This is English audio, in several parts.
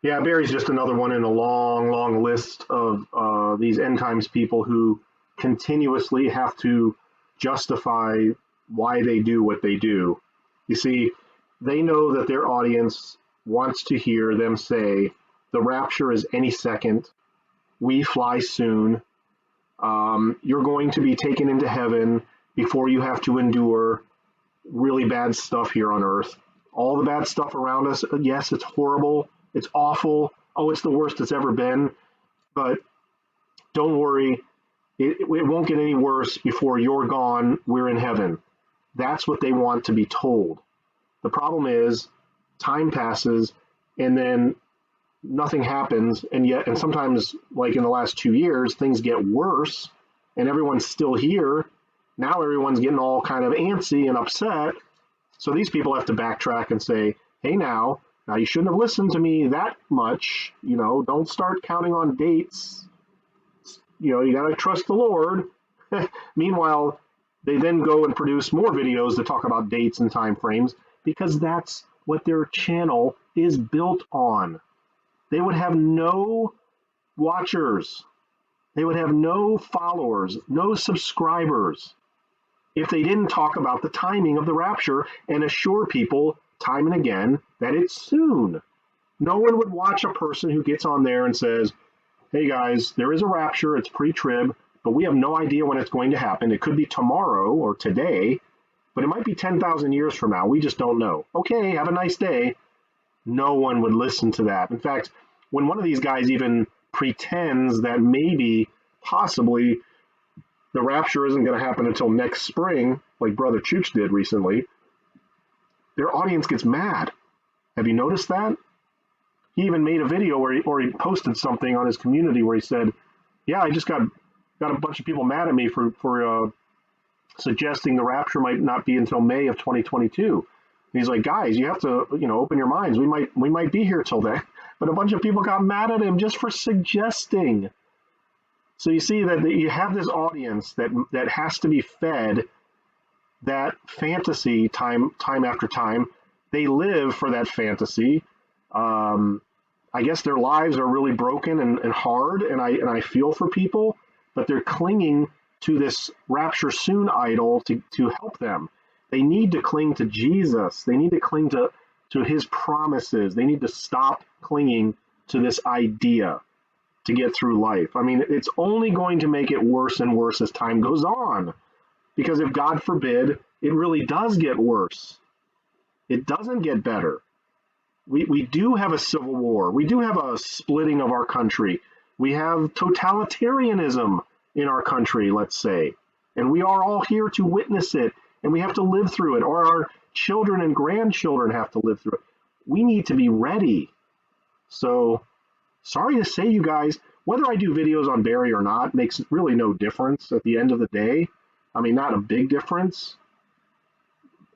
Yeah, Barry's just another one in a long, long list of these end times people who continuously have to justify why they do what they do. You see, they know that their audience wants to hear them say, the rapture is any second, we fly soon, you're going to be taken into heaven before you have to endure really bad stuff here on earth. All the bad stuff around us, yes, it's horrible, it's awful. Oh, it's the worst it's ever been. But don't worry, it won't get any worse before you're gone. We're in heaven. That's what they want to be told. The problem is, time passes, and then nothing happens, and sometimes, like in the last 2 years, things get worse, and everyone's still here. Now everyone's getting all kind of antsy and upset. So these people have to backtrack and say, hey, now you shouldn't have listened to me that much. Don't start counting on dates. You got to trust the Lord. Meanwhile, they then go and produce more videos that talk about dates and time frames because that's what their channel is built on. They would have no watchers. They would have no followers, no subscribers if they didn't talk about the timing of the rapture and assure people time and again that it's soon. No one would watch a person who gets on there and says, hey guys, there is a rapture, it's pre-trib, but we have no idea when it's going to happen. It could be tomorrow or today, but it might be 10,000 years from now. We just don't know. Okay, have a nice day. No one would listen to that. In fact, when one of these guys even pretends that maybe, possibly, the rapture isn't going to happen until next spring, like Brother Chooch did recently, their audience gets mad. Have you noticed that? He even made a video or he posted something on his community where he said, yeah, I just got a bunch of people mad at me for suggesting the rapture might not be until May of 2022. And he's like, guys, you have to open your minds. We might be here till then. But a bunch of people got mad at him just for suggesting. So you see that you have this audience that has to be fed that fantasy time after time. They live for that fantasy. I guess their lives are really broken and hard, and I feel for people, but they're clinging to this rapture soon idol to help them. They need to cling to Jesus. They need to cling to his promises. They need to stop clinging to this idea to get through life. I mean, it's only going to make it worse and worse as time goes on. Because if God forbid, it really does get worse. It doesn't get better. We do have a civil war. We do have a splitting of our country. We have totalitarianism in our country, let's say. And we are all here to witness it. And we have to live through it. Or our children and grandchildren have to live through it. We need to be ready. So, sorry to say, you guys, whether I do videos on Barry or not makes really no difference at the end of the day. I mean, not a big difference.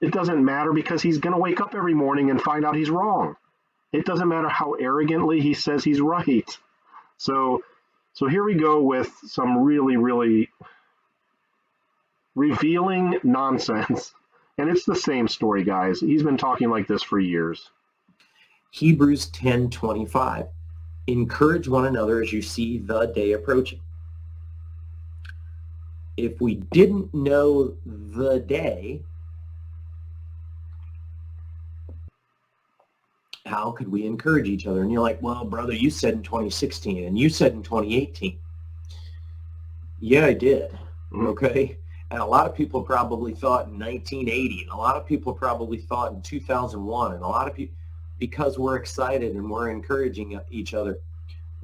It doesn't matter because he's going to wake up every morning and find out he's wrong. It doesn't matter how arrogantly he says he's right. So here we go with some really, really revealing nonsense. And it's the same story, guys. He's been talking like this for years. Hebrews 10:25. Encourage one another as you see the day approaching. If we didn't know the day, how could we encourage each other? And you're like, well, brother, you said in 2016 and you said in 2018. Yeah, I did. Okay. And a lot of people probably thought in 1980, and a lot of people probably thought in 2001, and a lot of people, because we're excited and we're encouraging each other,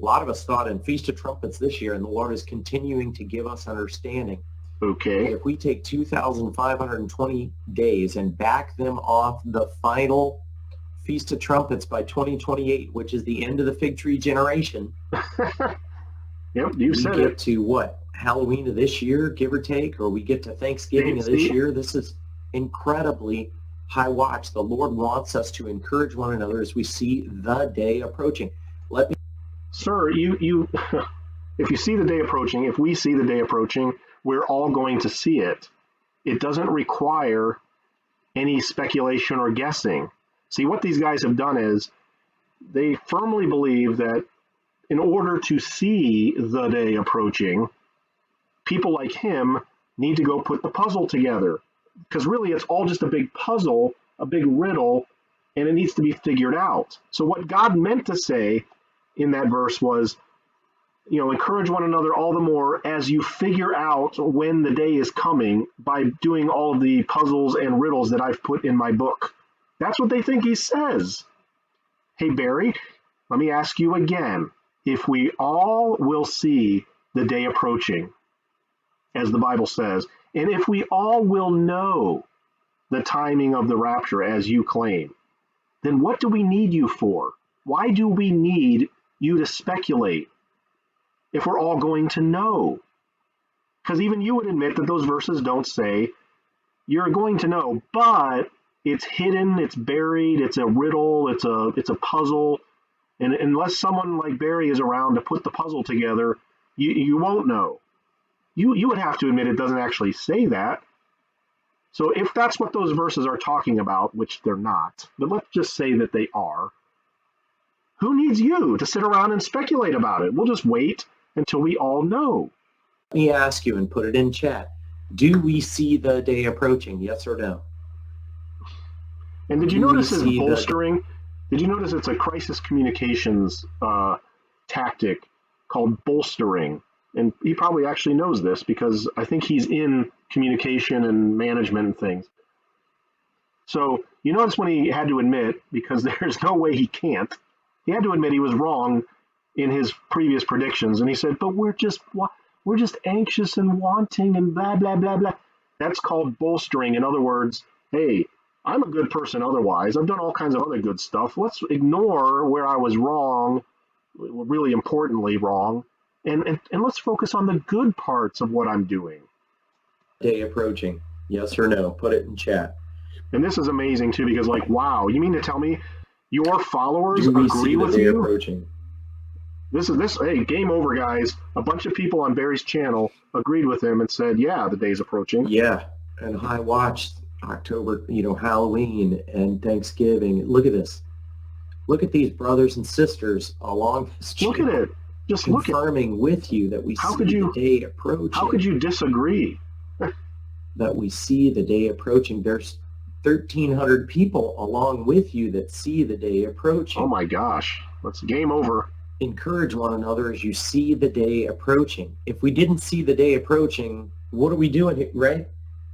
a lot of us thought in Feast of Trumpets this year, and the Lord is continuing to give us understanding. Okay. If we take 2,520 days and back them off the final Feast of Trumpets by 2028, which is the end of the fig tree generation. Yep, you said it. We get to what? Halloween of this year, give or take, or we get to Thanksgiving of this year. This is incredibly high watch. The Lord wants us to encourage one another as we see the day approaching. Sir, you if you see the day approaching, if we see the day approaching, we're all going to see it. It doesn't require any speculation or guessing. See, what these guys have done is They firmly believe that in order to see the day approaching, people like him need to go put the puzzle together. Because really, it's all just a big puzzle, a big riddle, and it needs to be figured out. So, what God meant to say in that verse was, encourage one another all the more as you figure out when the day is coming by doing all of the puzzles and riddles that I've put in my book. That's what they think he says. Hey, Barry, let me ask you again. If we all will see the day approaching, as the Bible says, and if we all will know the timing of the rapture as you claim, then what do we need you for? Why do we need you to speculate if we're all going to know? Because even you would admit that those verses don't say you're going to know, but it's hidden, it's buried, it's a riddle, it's a puzzle, and unless someone like Barry is around to put the puzzle together, you won't know. You would have to admit it doesn't actually say that. So if that's what those verses are talking about, which they're not, but let's just say that they are, who needs you to sit around and speculate about it? We'll just wait until we all know. Let me ask you and put it in chat. Do we see the day approaching? Yes or no? And did you notice his bolstering? Did you notice it's a crisis communications tactic called bolstering? And he probably actually knows this because I think he's in communication and management and things. So you notice when he had to admit, because there's no way he can't, he had to admit he was wrong in his previous predictions. And he said, but we're just anxious and wanting and blah, blah, blah, blah. That's called bolstering. In other words, hey, I'm a good person otherwise. I've done all kinds of other good stuff. Let's ignore where I was wrong, really importantly wrong, and let's focus on the good parts of what I'm doing. Day approaching. Yes or no? Put it in chat. And this is amazing too, because wow, you mean to tell me your followers agree with you? Approaching? Hey, game over, guys. A bunch of people on Barry's channel agreed with him and said, yeah, the day's approaching. Yeah, and I watched October, Halloween and Thanksgiving. Look at this. Look at these brothers and sisters along this channel. Look at it. Just confirming with you that we see the day approaching. How could you disagree? That we see the day approaching. There's 1,300 people along with you that see the day approaching. Oh my gosh. That's game over. Encourage one another as you see the day approaching. If we didn't see the day approaching, what are we doing, right?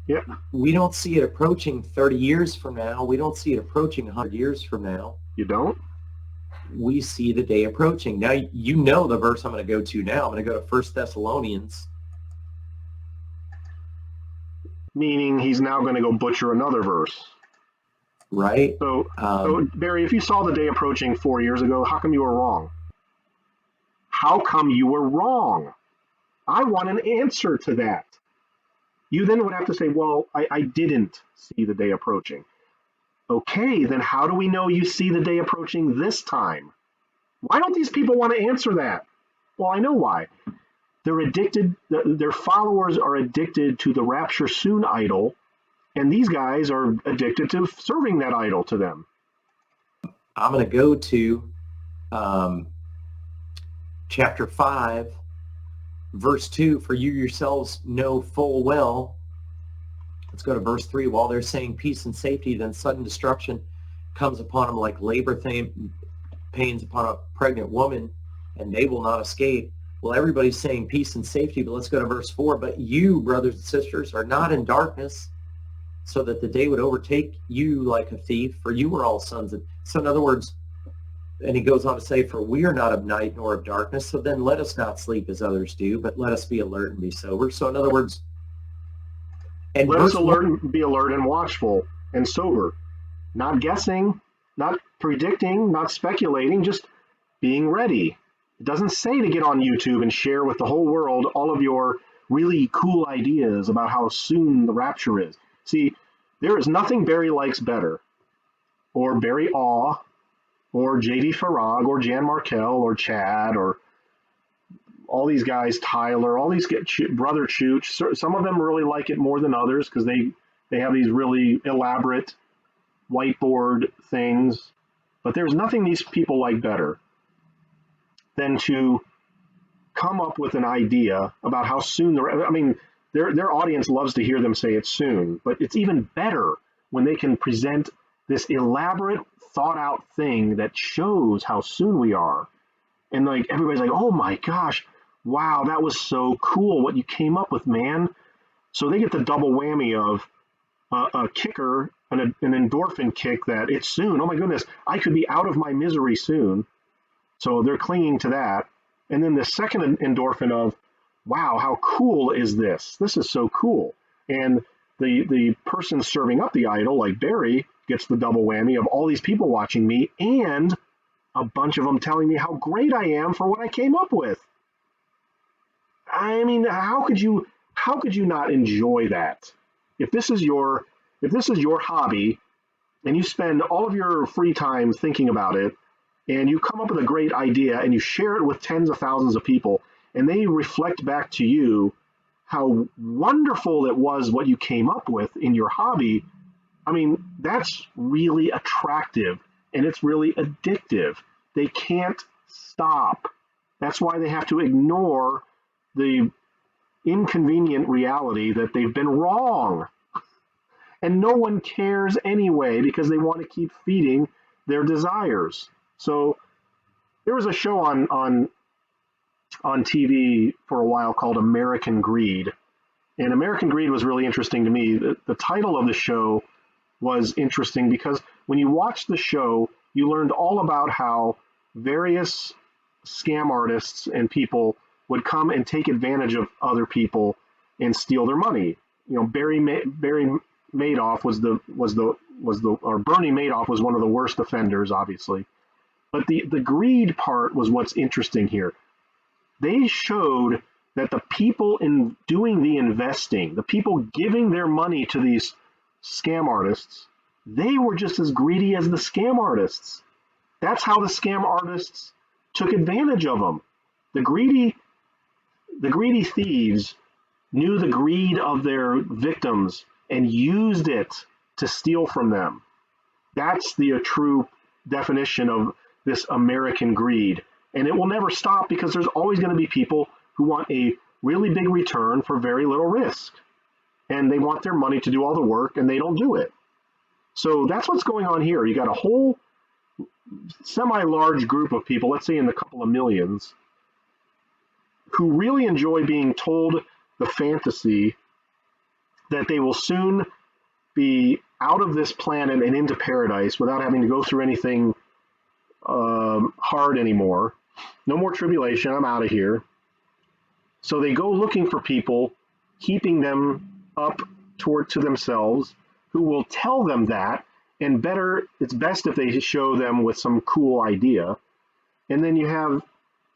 Yep. We don't see it approaching 30 years from now. We don't see it approaching 100 years from now. You don't? We see the day approaching. Now, you know the verse I'm going to go to now. I'm going to go to 1 Thessalonians. Meaning he's now going to go butcher another verse. Right. So, Barry, if you saw the day approaching 4 years ago, how come you were wrong? How come you were wrong? I want an answer to that. You then would have to say, well, I didn't see the day approaching. Okay, then how do we know you see the day approaching this time? Why don't these people want to answer that? Well, I know why. They're addicted, their followers are addicted to the Rapture Soon idol, and these guys are addicted to serving that idol to them. I'm going to go to chapter 5, verse 2, for you yourselves know full well. Let's go to verse 3. While they're saying peace and safety, then sudden destruction comes upon them like labor pains upon a pregnant woman, and they will not escape. Well, everybody's saying peace and safety, but let's go to verse 4. But you, brothers and sisters, are not in darkness, so that the day would overtake you like a thief, for you are all sons of... So in other words, and he goes on to say, for we are not of night nor of darkness, so then let us not sleep as others do, but let us be alert and be sober. So in other words... And let us be alert and watchful and sober, not guessing, not predicting, not speculating, just being ready. It doesn't say to get on YouTube and share with the whole world all of your really cool ideas about how soon the rapture is. See, there is nothing Barry likes better, or Barry Awe, or J.D. Farag, or Jan Markell, or Chad, or all these guys, Tyler, all these Brother Chooch. Some of them really like it more than others because they have these really elaborate whiteboard things. But there's nothing these people like better than to come up with an idea about how soon their audience loves to hear them say it's soon, but it's even better when they can present this elaborate, thought out thing that shows how soon we are. And like everybody's like, oh my gosh, wow, that was so cool what you came up with, man. So they get the double whammy of a kicker, an endorphin kick that it's soon. Oh my goodness, I could be out of my misery soon. So they're clinging to that. And then the second endorphin of, wow, how cool is this? This is so cool. And the person serving up the idol, like Barry, gets the double whammy of all these people watching me and a bunch of them telling me how great I am for what I came up with. I mean, how could you not enjoy that? If this is your hobby and you spend all of your free time thinking about it and you come up with a great idea and you share it with tens of thousands of people and they reflect back to you how wonderful it was what you came up with in your hobby, I mean, that's really attractive and it's really addictive. They can't stop. That's why they have to ignore the inconvenient reality that they've been wrong. And no one cares anyway because they want to keep feeding their desires. So there was a show on TV for a while called American Greed. And American Greed was really interesting to me. The title of the show was interesting because when you watched the show, you learned all about how various scam artists and people would come and take advantage of other people and steal their money. You know, Barry Madoff or Bernie Madoff was one of the worst offenders, obviously. But the greed part was what's interesting here. They showed that the people in doing the investing, the people giving their money to these scam artists, they were just as greedy as the scam artists. That's how the scam artists took advantage of them. The greedy thieves knew the greed of their victims and used it to steal from them. That's the true definition of this American greed. And it will never stop because there's always going to be people who want a really big return for very little risk. And they want their money to do all the work and they don't do it. So that's what's going on here. You got a whole semi-large group of people, let's say in the couple of millions, who really enjoy being told the fantasy that they will soon be out of this planet and into paradise without having to go through anything hard anymore. No more tribulation. I'm out of here. So they go looking for people, keeping them up to themselves, who will tell them that, and it's best if they show them with some cool idea. And then you have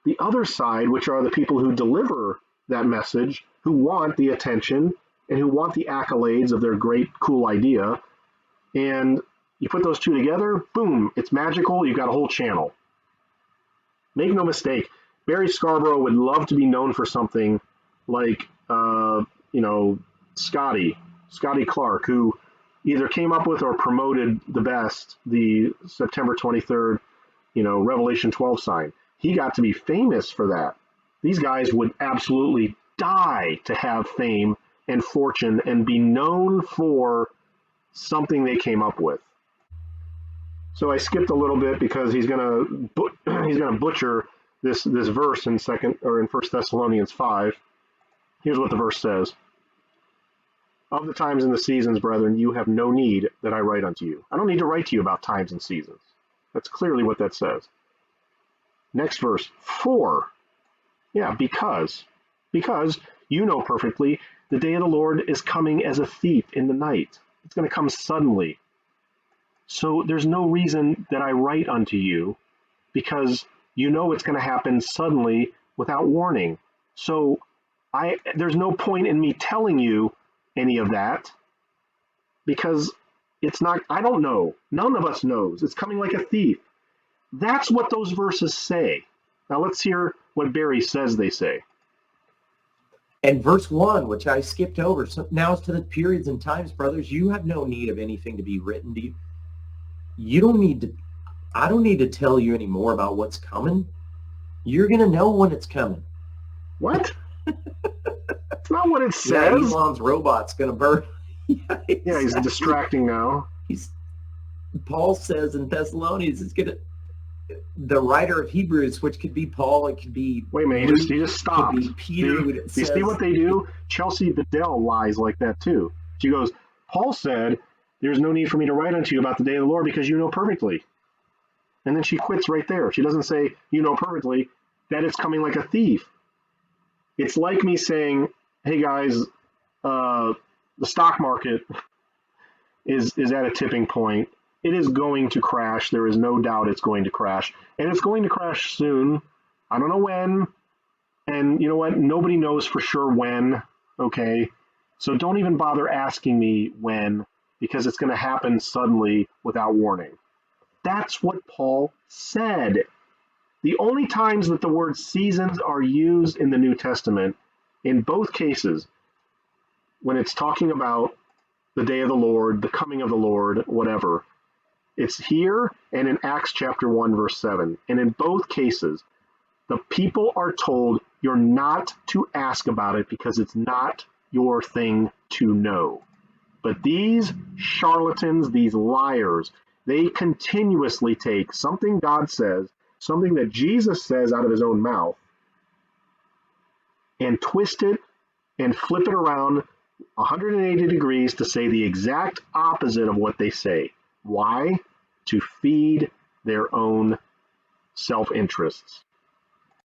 the other side, which are the people who deliver that message, who want the attention and who want the accolades of their great, cool idea. And you put those two together, boom, it's magical. You've got a whole channel. Make no mistake, Barry Scarbrough would love to be known for something like, Scotty Clark, who either came up with or promoted the best the September 23rd, Revelation 12 sign. He got to be famous for that. These guys would absolutely die to have fame and fortune and be known for something they came up with. So I skipped a little bit because he's gonna butcher this verse in 1 Thessalonians 5. Here's what the verse says: "Of the times and the seasons, brethren, you have no need that I write unto you." I don't need to write to you about times and seasons. That's clearly what that says. Next verse, because you know perfectly the day of the Lord is coming as a thief in the night. It's going to come suddenly. So there's no reason that I write unto you, because you know it's going to happen suddenly without warning. So there's no point in me telling you any of that, because it's not, I don't know. None of us knows. It's coming like a thief. That's what those verses say. Now let's hear what Barry says they say. And verse 1, which I skipped over, so now as to the periods and times, brothers, you have no need of anything to be written to you. You don't need to, I don't need to tell you any more about what's coming. You're going to know when it's coming. What? That's not what it Yeah, says. Elon's robot's going to burn. Yeah, he's distracting now. Paul says in Thessalonians, the writer of Hebrews, which could be Paul, it could be Wait a minute, Luke, he just stopped. could be Peter. You see what they do? Chelsea Bedell lies like that too. She goes, Paul said, there's no need for me to write unto you about the day of the Lord because you know perfectly. And then she quits right there. She doesn't say, you know perfectly, that it's coming like a thief. It's like me saying, hey guys, the stock market is at a tipping point. It is going to crash. There is no doubt it's going to crash. And it's going to crash soon. I don't know when. And you know what? Nobody knows for sure when. Okay. So don't even bother asking me when, because it's going to happen suddenly without warning. That's what Paul said. The only times that the word seasons are used in the New Testament, in both cases, when it's talking about the day of the Lord, the coming of the Lord, whatever, it's here and in Acts chapter 1, verse 7. And in both cases, the people are told you're not to ask about it because it's not your thing to know. But these charlatans, these liars, they continuously take something God says, something that Jesus says out of his own mouth, and twist it and flip it around 180 degrees to say the exact opposite of what they say. Why? To feed their own self-interests.